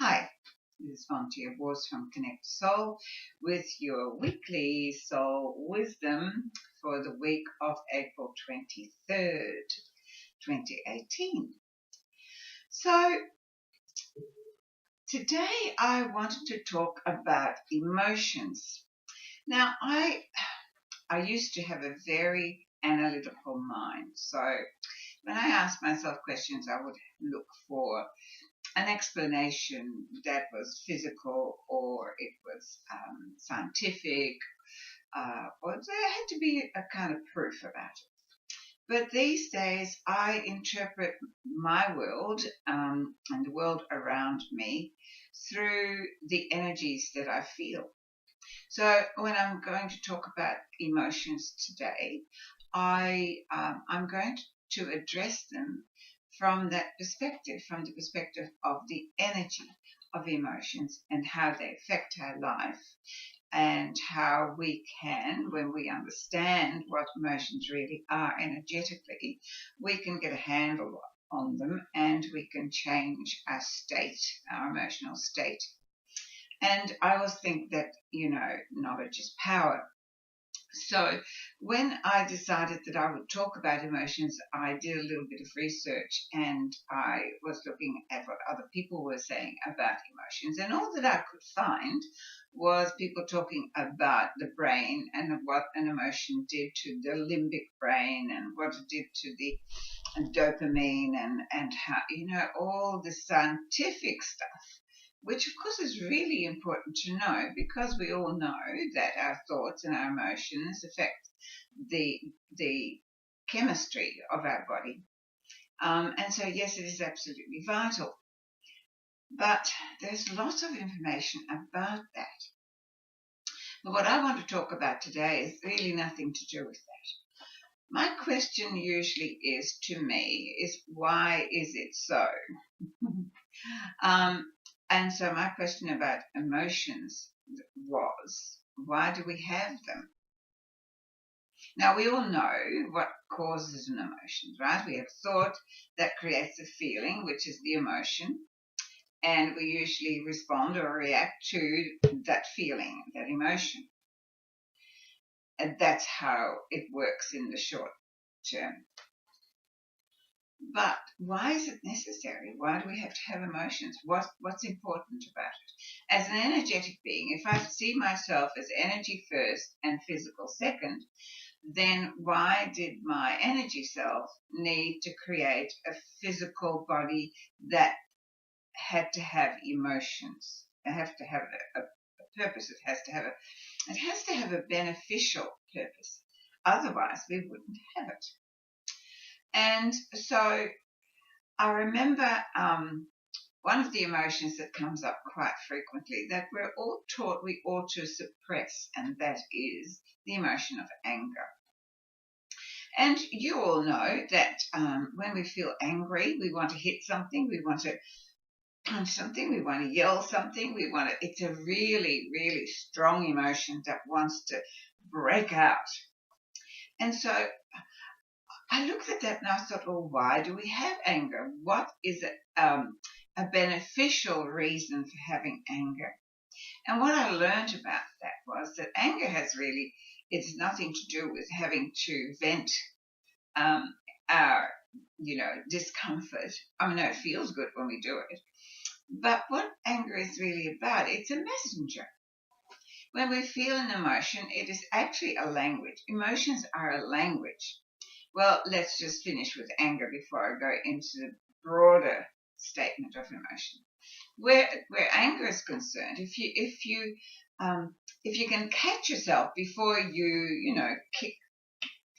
Hi, this is Yvonne Teoh Bource from Connect Soul with your weekly soul wisdom for the week of April 23rd, 2018. So today I wanted to talk about emotions. Now I used to have a very analytical mind. So when I asked myself questions, I would look for an explanation that was physical or it was scientific, or there had to be a kind of proof about it. But these days, I interpret my world and the world around me through the energies that I feel. So when I'm going to talk about emotions today, I'm going to address them from that perspective, from the perspective of the energy of emotions and how they affect our life, and how we can, when we understand what emotions really are energetically, we can get a handle on them and we can change our state, our emotional state. And I always think that, knowledge is power. So when I decided that I would talk about emotions, I did a little bit of research and I was looking at what other people were saying about emotions. And all that I could find was people talking about the brain and what an emotion did to the limbic brain and what it did to the dopamine and how, all the scientific stuff, which of course is really important to know because we all know that our thoughts and our emotions affect the chemistry of our body. And so, yes, it is absolutely vital. But there's lots of information about that. But what I want to talk about today is really nothing to do with that. My question usually is to me is, why is it so? And so my question about emotions was, why do we have them? Now, we all know what causes an emotion, right? We have thought that creates a feeling, which is the emotion, and we usually respond or react to that feeling, that emotion. And that's how it works in the short term. But why is it necessary? Why do we have to have emotions? What's important about it? As an energetic being, if I see myself as energy first and physical second, then why did my energy self need to create a physical body that had to have emotions? It has to have a purpose. It has to have a beneficial purpose. Otherwise, we wouldn't have it. And so I remember one of the emotions that comes up quite frequently that we're all taught we ought to suppress, and that is the emotion of anger. And you all know that when we feel angry, we want to hit something, we want to punch something, we want to yell something, it's a really, really strong emotion that wants to break out. And so I looked at that and I thought, well, why do we have anger? What is it, a beneficial reason for having anger? And what I learned about that was that anger it's nothing to do with having to vent our, discomfort. I mean, it feels good when we do it. But what anger is really about, it's a messenger. When we feel an emotion, it is actually a language. Emotions are a language. Well, let's just finish with anger before I go into the broader statement of emotion. Where anger is concerned, if you can catch yourself before you kick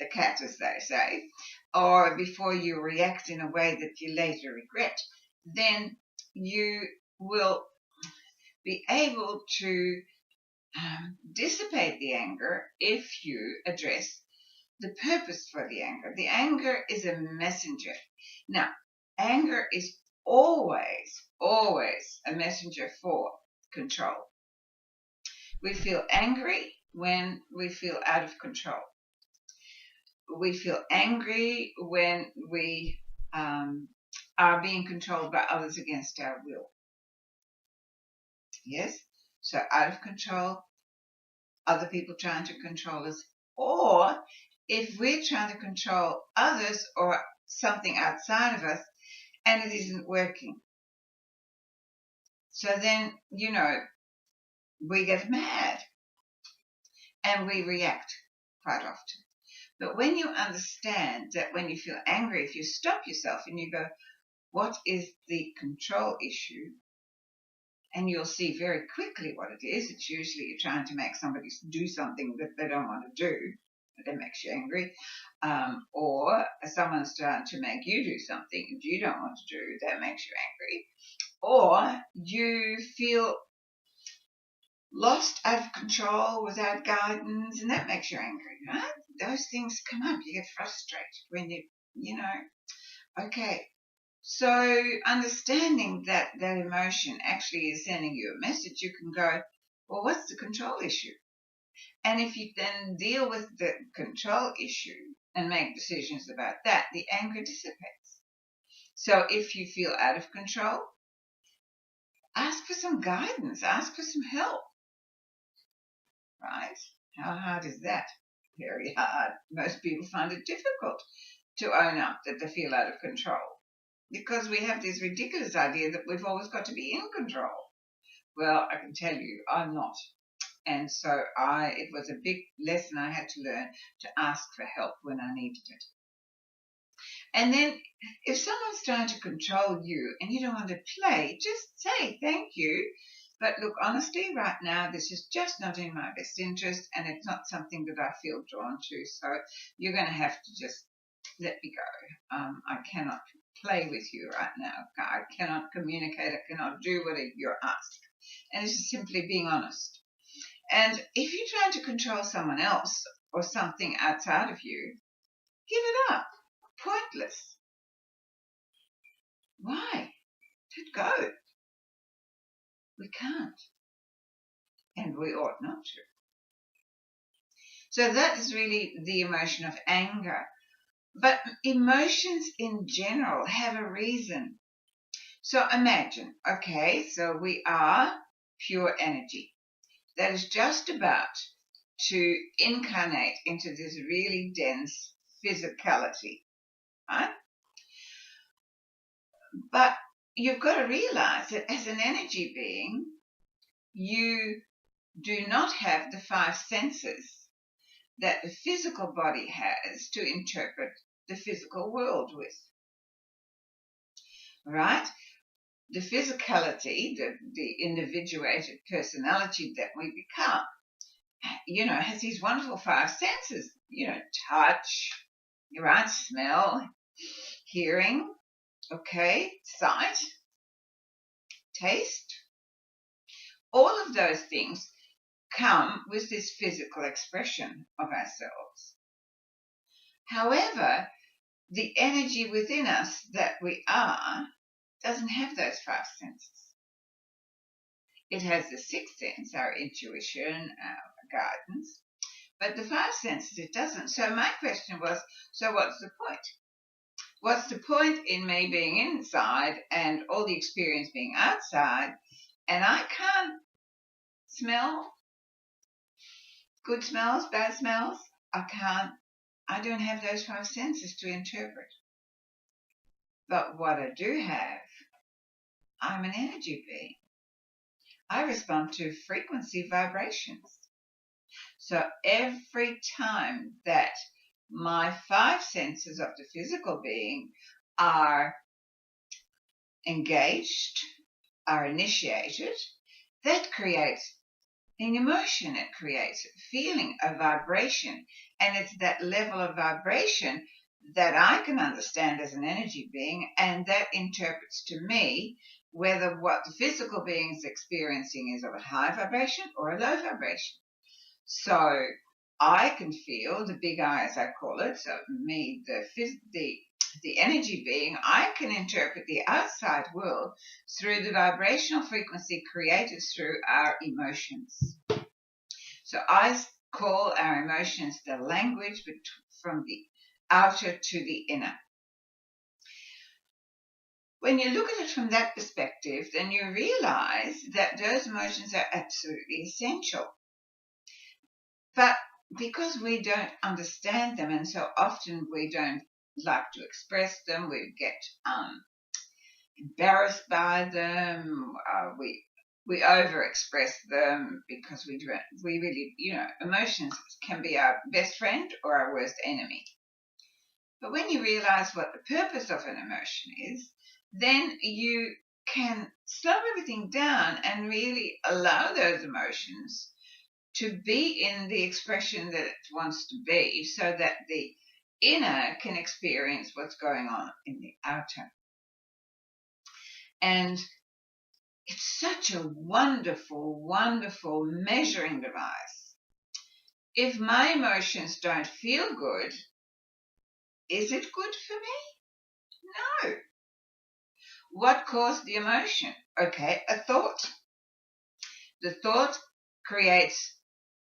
the cat, as they say, or before you react in a way that you later regret, then you will be able to dissipate the anger if you address the purpose for the anger. The anger is a messenger. Now, anger is always a messenger for control. We feel angry when we feel out of control. We feel angry when we are being controlled by others against our will. Yes? So out of control, other people trying to control us, or if we're trying to control others or something outside of us and it isn't working. So then, we get mad and we react quite often. But when you understand that when you feel angry, if you stop yourself and you go, what is the control issue? And you'll see very quickly what it is. It's usually you're trying to make somebody do something that they don't want to do. That makes you angry. Or someone's trying to make you do something that you don't want to do. That makes you angry. Or you feel lost, out of control, without guidance, and that makes you angry, right? Those things come up. You get frustrated when okay. So understanding that emotion actually is sending you a message, you can go, well, what's the control issue? And if you then deal with the control issue and make decisions about that, the anger dissipates. So if you feel out of control, ask for some guidance, ask for some help. Right? How hard is that? Very hard. Most people find it difficult to own up that they feel out of control because we have this ridiculous idea that we've always got to be in control. Well, I can tell you, I'm not. And so it was a big lesson I had to learn to ask for help when I needed it. And then if someone's trying to control you and you don't want to play, just say thank you. But look, honestly, right now, this is just not in my best interest and it's not something that I feel drawn to. So you're going to have to just let me go. I cannot play with you right now. I cannot communicate. I cannot do what you're asked. And it's just simply being honest. And if you're trying to control someone else or something outside of you, give it up. Pointless. Why? Let go. We can't. And we ought not to. So that is really the emotion of anger. But emotions in general have a reason. So imagine, okay, so we are pure energy that is just about to incarnate into this really dense physicality, right? But you've got to realize that as an energy being, you do not have the 5 senses that the physical body has to interpret the physical world with. Right? The physicality, the individuated personality that we become, has these wonderful 5 senses, touch, right? Smell, hearing, okay, sight, taste. All of those things come with this physical expression of ourselves. However, the energy within us that we are doesn't have those 5 senses. It has the 6th sense, our intuition, our guidance, but the 5 senses it doesn't. So my question was, so what's the point? What's the point in me being inside and all the experience being outside, and I can't smell good smells, bad smells? I don't have those 5 senses to interpret. But what I do have, I'm an energy being. I respond to frequency vibrations. So every time that my 5 senses of the physical being are engaged, are initiated, that creates an emotion, it creates a feeling, a vibration, and it's that level of vibration that I can understand as an energy being, and that interprets to me whether what the physical being is experiencing is of a high vibration or a low vibration. So I can feel the big I, as I call it, so me, the energy being, I can interpret the outside world through the vibrational frequency created through our emotions. So I call our emotions the language from the outer to the inner. When you look at it from that perspective, then you realize that those emotions are absolutely essential. But because we don't understand them, and so often we don't like to express them, we get embarrassed by them, we over-express them because we really, emotions can be our best friend or our worst enemy. But when you realize what the purpose of an emotion is, then you can slow everything down and really allow those emotions to be in the expression that it wants to be, so that the inner can experience what's going on in the outer. And it's such a wonderful, wonderful measuring device. If my emotions don't feel good, is it good for me? No. What caused the emotion? Okay, a thought. The thought creates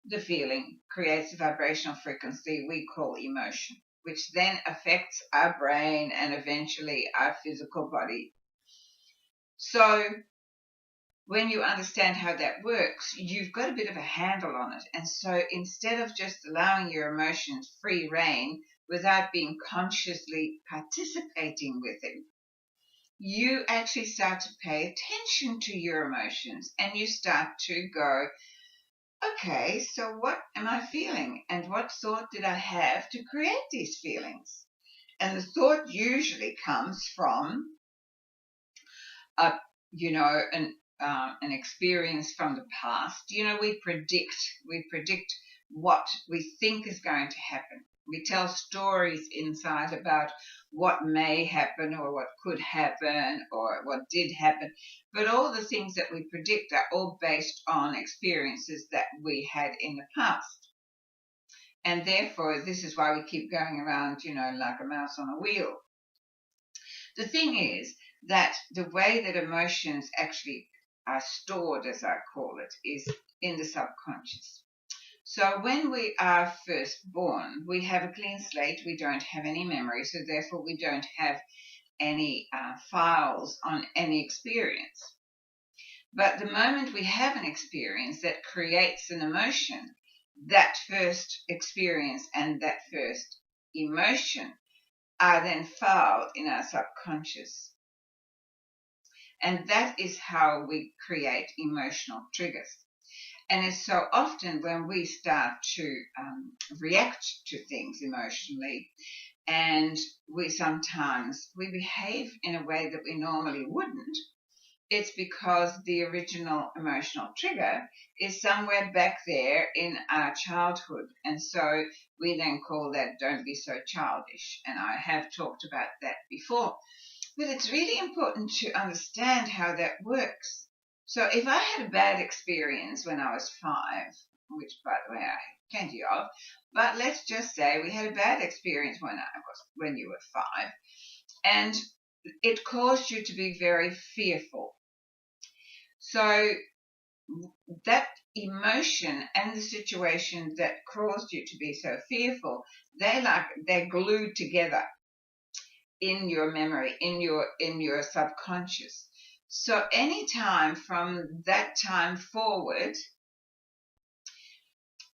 the feeling, creates a vibrational frequency we call emotion, which then affects our brain and eventually our physical body. So when you understand how that works, you've got a bit of a handle on it. And so instead of just allowing your emotions free rein without being consciously participating with them, you actually start to pay attention to your emotions, and you start to go, okay, so what am I feeling? And what thought did I have to create these feelings? And the thought usually comes from an experience from the past. We predict what we think is going to happen. We tell stories inside about what may happen or what could happen or what did happen. But all the things that we predict are all based on experiences that we had in the past. And therefore, this is why we keep going around, like a mouse on a wheel. The thing is that the way that emotions actually are stored, as I call it, is in the subconscious. So when we are first born, we have a clean slate. We don't have any memory, so therefore we don't have any files on any experience. But the moment we have an experience that creates an emotion, that first experience and that first emotion are then filed in our subconscious. And that is how we create emotional triggers. And it's so often when we start to react to things emotionally, and we behave in a way that we normally wouldn't, it's because the original emotional trigger is somewhere back there in our childhood. And so we then call that "don't be so childish." And I have talked about that before. But it's really important to understand how that works. So if I had a bad experience when I was 5, which by the way I had plenty of, but let's just say we had a bad experience when you were 5, and it caused you to be very fearful. So that emotion and the situation that caused you to be so fearful, they're glued together in your memory, in your subconscious. So any time from that time forward,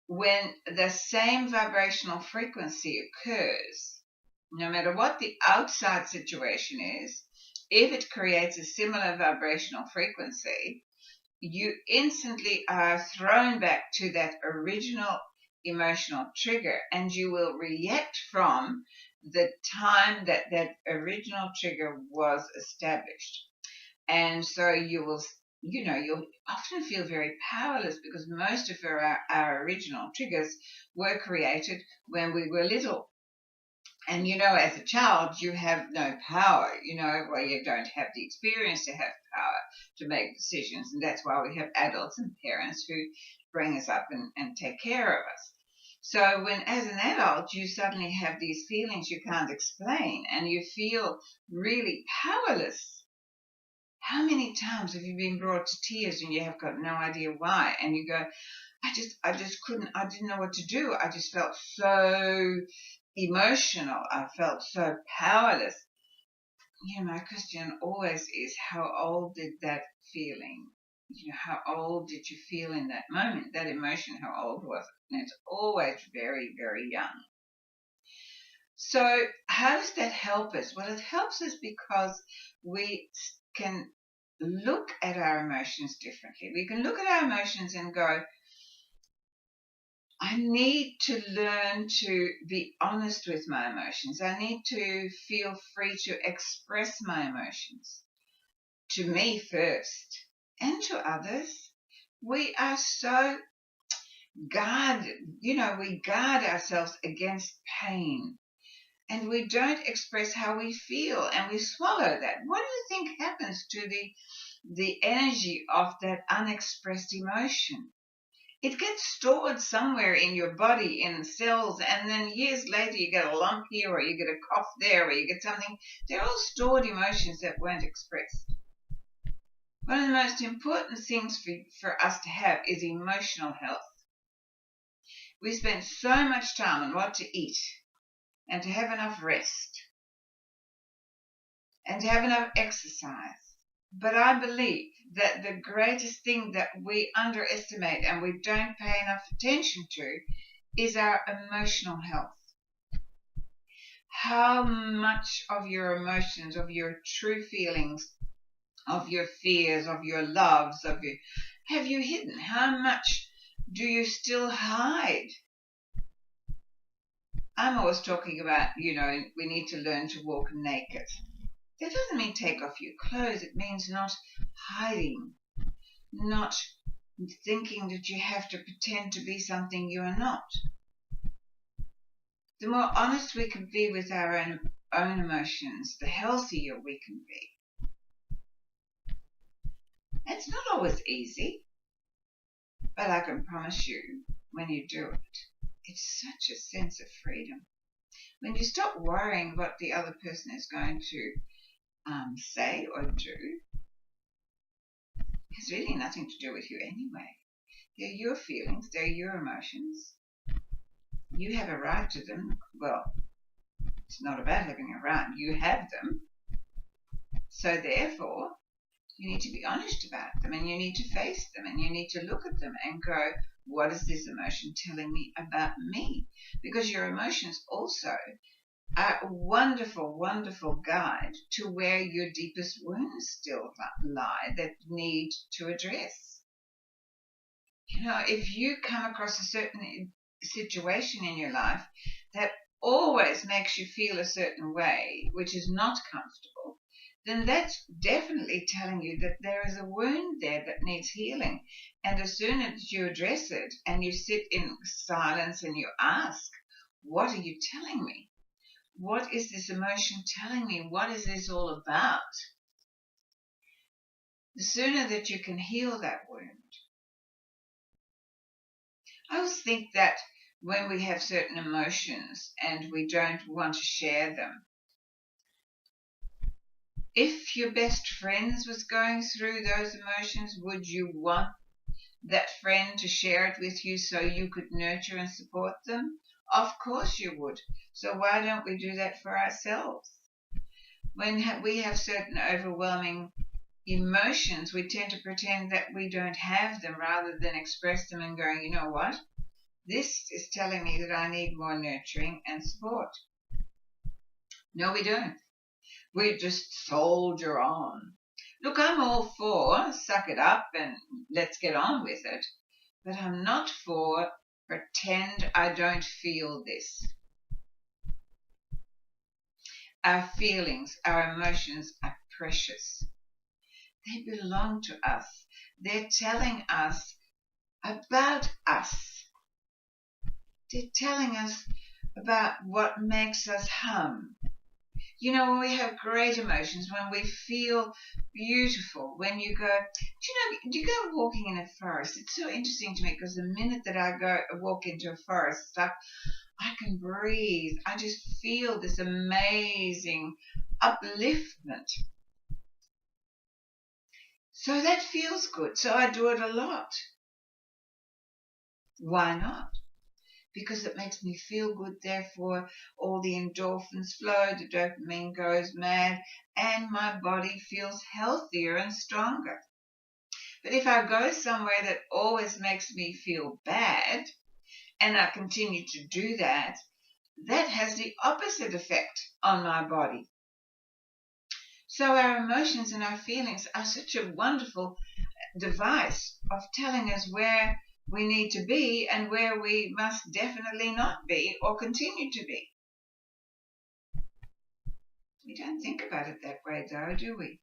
when the same vibrational frequency occurs, no matter what the outside situation is, if it creates a similar vibrational frequency, you instantly are thrown back to that original emotional trigger, and you will react from the time that original trigger was established. And so you'll often feel very powerless, because most of our original triggers were created when we were little. And as a child, you have no power, well, you don't have the experience to have power to make decisions. And that's why we have adults and parents who bring us up and take care of us. So when, as an adult, you suddenly have these feelings you can't explain and you feel really powerless. How many times have you been brought to tears and you have got no idea why? And you go, I just couldn't, I didn't know what to do. I just felt so emotional. I felt so powerless. my question always is, how old did that feeling, how old did you feel in that moment, that emotion, how old was it? And it's always very, very young. So how does that help us? Well, it helps us because we can look at our emotions differently. We can look at our emotions and go, I need to learn to be honest with my emotions. I need to feel free to express my emotions. To me first and to others. We are so guarded, we guard ourselves against pain. And we don't express how we feel, and we swallow that. What do you think happens to the energy of that unexpressed emotion? It gets stored somewhere in your body, in cells, and then years later you get a lump here, or you get a cough there, or you get something. They're all stored emotions that weren't expressed. One of the most important things for us to have is emotional health. We spend so much time on what to eat, and to have enough rest, and to have enough exercise. But I believe that the greatest thing that we underestimate and we don't pay enough attention to is our emotional health. How much of your emotions, of your true feelings, of your fears, of your loves, have you hidden? How much do you still hide? I'm always talking about, we need to learn to walk naked. That doesn't mean take off your clothes. It means not hiding, not thinking that you have to pretend to be something you are not. The more honest we can be with our own emotions, the healthier we can be. It's not always easy, but I can promise you, when you do it, it's such a sense of freedom. When you stop worrying what the other person is going to say or do, has really nothing to do with you anyway. They're your feelings, they're your emotions. You have a right to them. Well, it's not about having a right, you have them. So therefore, you need to be honest about them, and you need to face them, and you need to look at them and go, what is this emotion telling me about me? Because your emotions also are a wonderful, wonderful guide to where your deepest wounds still lie that need to address. If you come across a certain situation in your life that always makes you feel a certain way, which is not comfortable, then that's definitely telling you that there is a wound there that needs healing. And as soon as you address it and you sit in silence and you ask, what are you telling me? What is this emotion telling me? What is this all about? The sooner that you can heal that wound. I always think that when we have certain emotions and we don't want to share them, if your best friends was going through those emotions, would you want that friend to share it with you so you could nurture and support them? Of course you would. So why don't we do that for ourselves? When we have certain overwhelming emotions, we tend to pretend that we don't have them rather than express them and going, you know what? This is telling me that I need more nurturing and support. No, we don't. We just soldier on. Look, I'm all for suck it up and let's get on with it, but I'm not for pretend I don't feel this. Our feelings, our emotions are precious. They belong to us. They're telling us about us. They're telling us about what makes us hum. When we have great emotions, when we feel beautiful, when you go, you go walking in a forest. It's so interesting to me because the minute that I go walk into a forest, I can breathe. I just feel this amazing upliftment. So that feels good. So I do it a lot. Why not? because it makes me feel good. Therefore, all the endorphins flow, the dopamine goes mad, and my body feels healthier and stronger. But if I go somewhere that always makes me feel bad, and I continue to do that, that has the opposite effect on my body. So our emotions and our feelings are such a wonderful device of telling us where we need to be and where we must definitely not be or continue to be. We don't think about it that way, though, do we?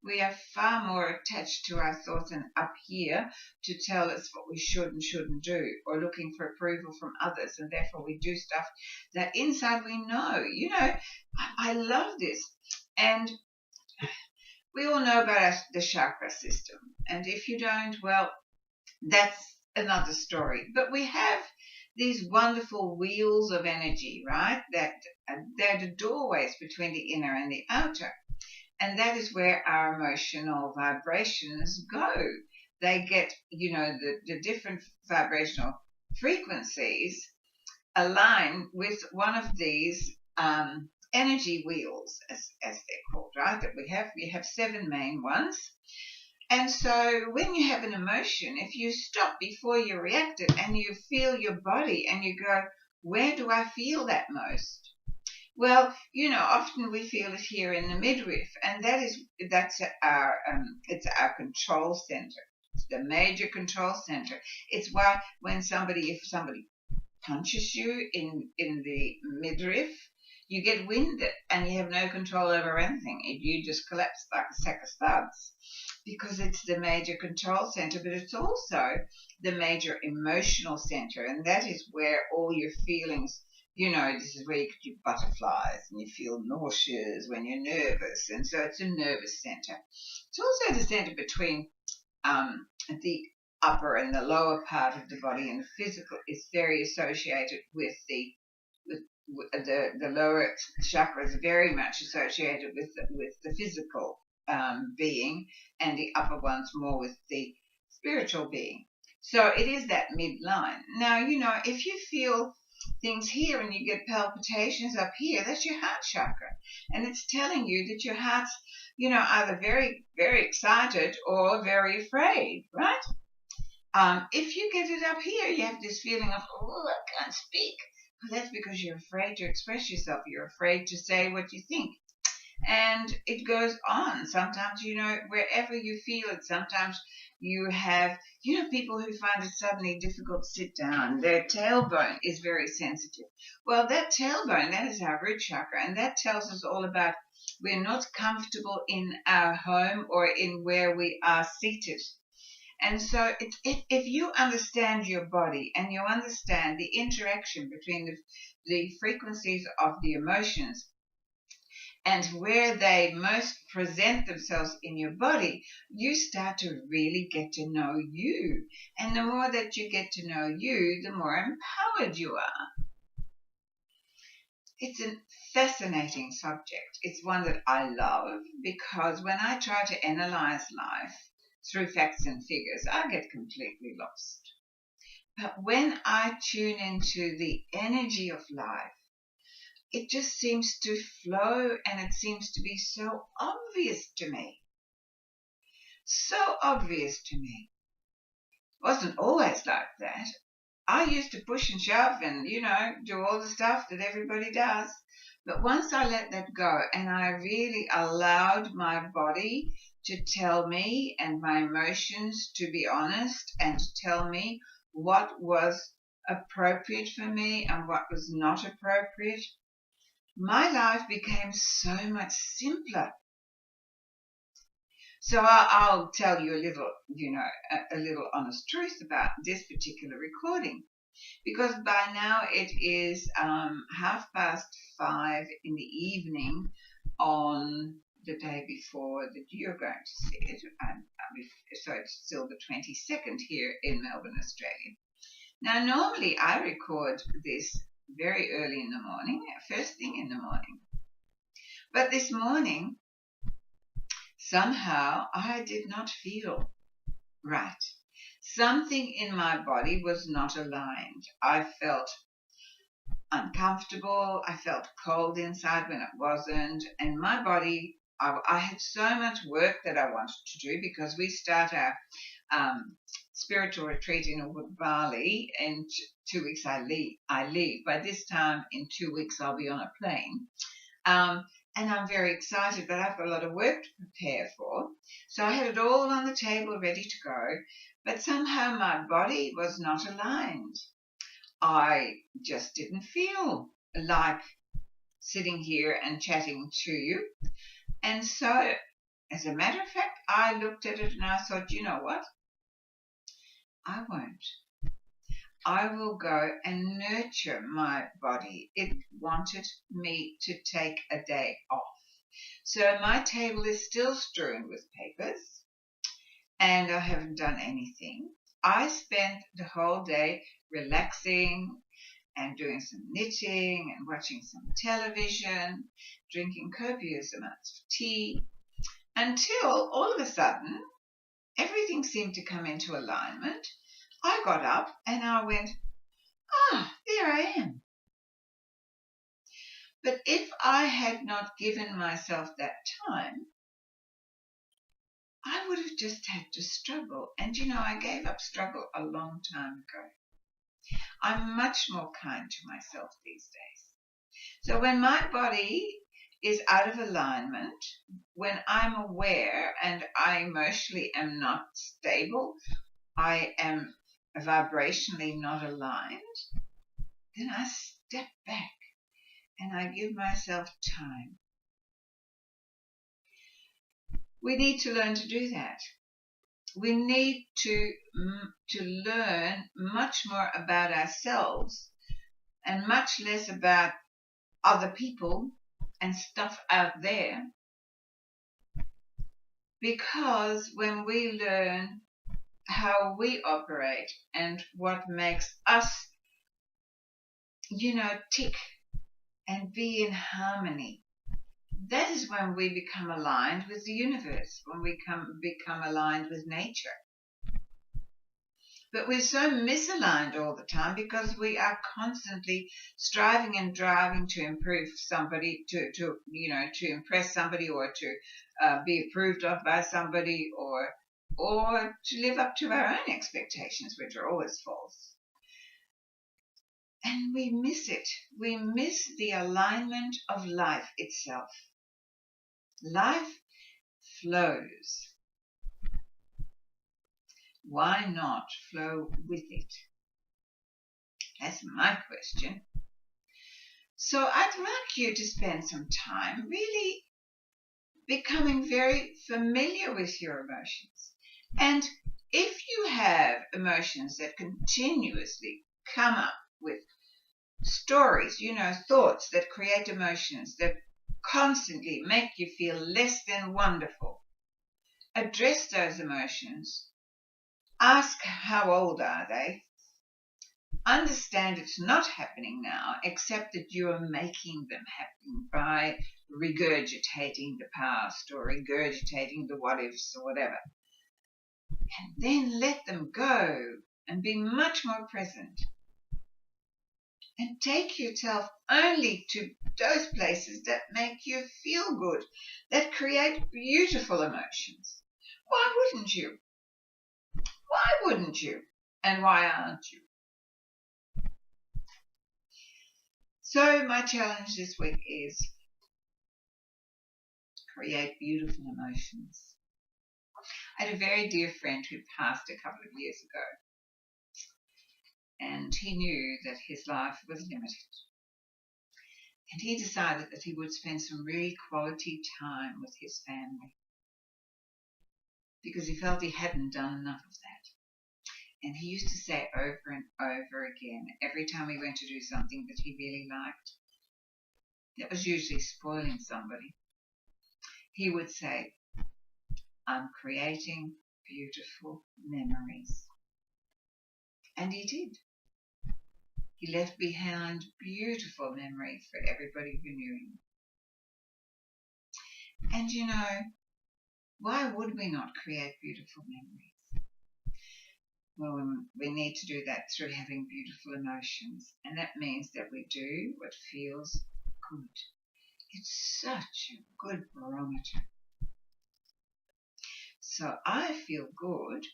We are far more attached to our thoughts and up here to tell us what we should and shouldn't do, or looking for approval from others, and therefore we do stuff that inside we know. I love this. And we all know about the chakra system. And if you don't, well, that's another story. But we have these wonderful wheels of energy, right? They're the doorways between the inner and the outer. And that is where our emotional vibrations go. They get, the different vibrational frequencies align with one of these energy wheels, as they're called, right? That we have 7 main ones. And so when you have an emotion, if you stop before you react it and you feel your body and you go, where do I feel that most? Well, often we feel it here in the midriff, and that's it's our control center. It's the major control center. It's why if somebody punches you in the midriff, you get winded and you have no control over anything. You just collapse like a sack of spuds, because it's the major control center, but it's also the major emotional center, and that is where all your feelings. This is where you get your butterflies and you feel nauseous when you're nervous. And so it's a nervous center. It's also the center between the upper and the lower part of the body, and the physical is very associated with the lower chakra is very much associated with the physical being, and the upper one's more with the spiritual being. So it is that midline. Now, if you feel things here and you get palpitations up here, that's your heart chakra, and it's telling you that your heart's either very, very excited or very afraid, right? If you get it up here, you have this feeling of, oh, I can't speak. Well, that's because you're afraid to express yourself. You're afraid to say what you think. And it goes on. Sometimes, wherever you feel it, sometimes you have, people who find it suddenly difficult to sit down. Their tailbone is very sensitive. Well, that tailbone, that is our root chakra, and that tells us all about we're not comfortable in our home or in where we are seated. And so if you understand your body and you understand the interaction between the frequencies of the emotions and where they most present themselves in your body, you start to really get to know you. And the more that you get to know you, the more empowered you are. It's a fascinating subject. It's one that I love, because when I try to analyze life through facts and figures, I get completely lost. But when I tune into the energy of life, it just seems to flow, and it seems to be so obvious to me. So obvious to me. It wasn't always like that. I used to push and shove and, do all the stuff that everybody does. But once I let that go and I really allowed my body to tell me and my emotions to be honest and to tell me what was appropriate for me and what was not appropriate, my life became so much simpler. So I'll tell you a little honest truth about this particular recording, because by now it is 5:30 in the evening on the day before that you're going to see it. So it's still the 22nd here in Melbourne, Australia. Now, normally I record this very early in the morning, first thing in the morning. But this morning, somehow I did not feel right. Something in my body was not aligned. I felt uncomfortable. I felt cold inside when it wasn't. And my body, I had so much work that I wanted to do because we start our spiritual retreat in Bali. In 2 weeks I leave. By this time, in 2 weeks, I'll be on a plane. And I'm very excited, but I've got a lot of work to prepare for. So I had it all on the table ready to go, but somehow my body was not aligned. I just didn't feel like sitting here and chatting to you. And so, as a matter of fact, I looked at it and I thought, you know what? I won't. I will go and nurture my body. It wanted me to take a day off. So my table is still strewn with papers and I haven't done anything. I spent the whole day relaxing and doing some knitting and watching some television, drinking copious amounts of tea, until all of a sudden everything seemed to come into alignment. I got up and I went, there I am. But if I had not given myself that time, I would have just had to struggle. And I gave up struggle a long time ago. I'm much more kind to myself these days. So when my body is out of alignment, when I'm aware and I emotionally am not stable, I am vibrationally not aligned, then I step back and I give myself time. We need to learn to do that. We need to learn much more about ourselves and much less about other people and stuff out there. Because when we learn how we operate and what makes us, tick and be in harmony, that is when we become aligned with the universe, when we become aligned with nature. But we're so misaligned all the time because we are constantly striving and driving to improve somebody, to impress somebody, or to be approved of by somebody, or to live up to our own expectations, which are always false. And we miss it. We miss the alignment of life itself. Life flows. Why not flow with it? That's my question. So I'd like you to spend some time really becoming very familiar with your emotions. And if you have emotions that continuously come up with stories, thoughts that create emotions that constantly make you feel less than wonderful, address those emotions. Ask how old are they? Understand it's not happening now, except that you are making them happen by regurgitating the past or regurgitating the what ifs or whatever. And then let them go and be much more present. And take yourself only to those places that make you feel good, that create beautiful emotions. Why wouldn't you? Why wouldn't you? And why aren't you? So my challenge this week is create beautiful emotions. I had a very dear friend who passed a couple of years ago, and he knew that his life was limited. And he decided that he would spend some really quality time with his family because he felt he hadn't done enough of that. And he used to say over and over again, every time he went to do something that he really liked, that was usually spoiling somebody, he would say, I'm creating beautiful memories. And he did. He left behind beautiful memories for everybody who knew him. And why would we not create beautiful memories? Well, we need to do that through having beautiful emotions, and that means that we do what feels good. It's such a good barometer. So I feel good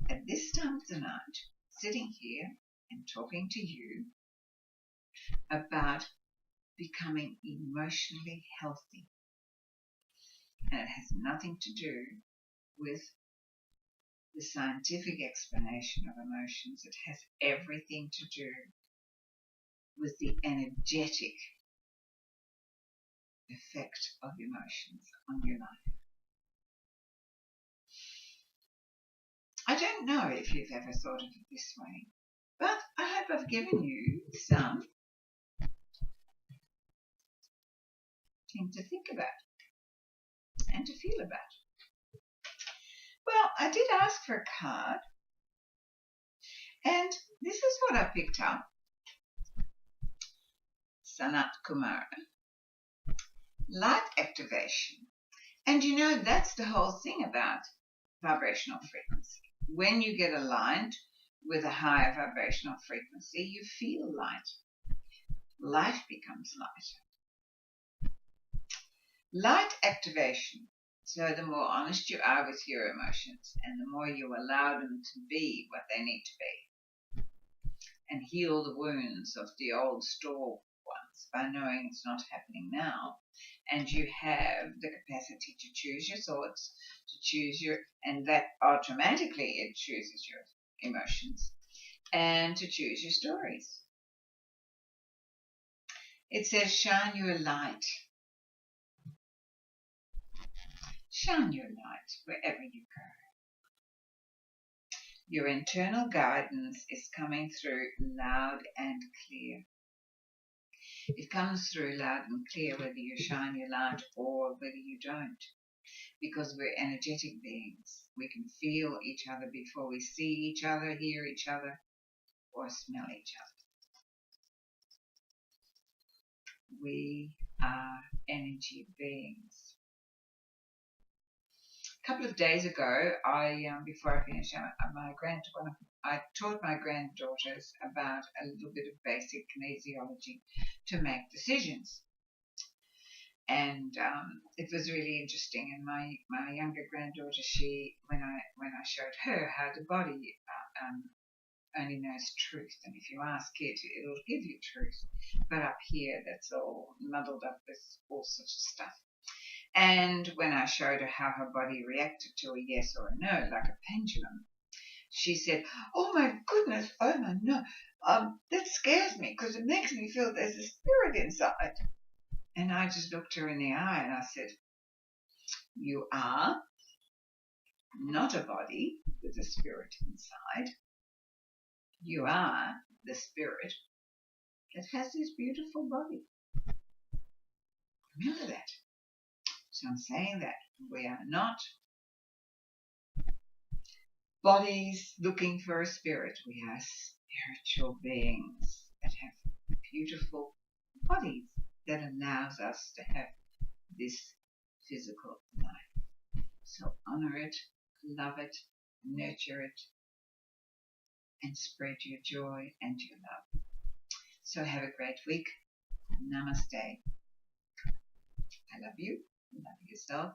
at this time of the night, sitting here and talking to you about becoming emotionally healthy. And it has nothing to do with the scientific explanation of emotions. It has everything to do with the energetic effect of emotions on your life. I don't know if you've ever thought of it this way, but I hope I've given you something to think about and to feel about. Well, I did ask for a card, and this is what I picked up. Sanat Kumara. Light activation. And you know, that's the whole thing about vibrational frequency. When you get aligned with a higher vibrational frequency, you feel light. Life becomes lighter. Light activation. So the more honest you are with your emotions and the more you allow them to be what they need to be and heal the wounds of the old store ones by knowing it's not happening now, and you have the capacity to choose your thoughts, to choose your, and that automatically it chooses your emotions, and to choose your stories. It says, shine your light. Shine your light wherever you go. Your internal guidance is coming through loud and clear. It comes through loud and clear whether you shine your light or whether you don't. Because we're energetic beings. We can feel each other before we see each other, hear each other, or smell each other. We are energy beings. A couple of days ago, before I finished, I taught my granddaughters about a little bit of basic kinesiology to make decisions. And it was really interesting. And my younger granddaughter, when I showed her how the body only knows truth, and if you ask it, it'll give you truth. But up here, that's all muddled up with all sorts of stuff. And when I showed her how her body reacted to a yes or a no, like a pendulum, she said, "Oh my goodness, oh my no, that scares me because it makes me feel there's a spirit inside." And I just looked her in the eye and I said, "You are not a body with a spirit inside. You are the spirit that has this beautiful body. Remember that." So I'm saying that we are not bodies looking for a spirit. We are spiritual beings that have beautiful bodies that allows us to have this physical life. So honor it, love it, nurture it, and spread your joy and your love. So have a great week. Namaste. I love you. Love yourself.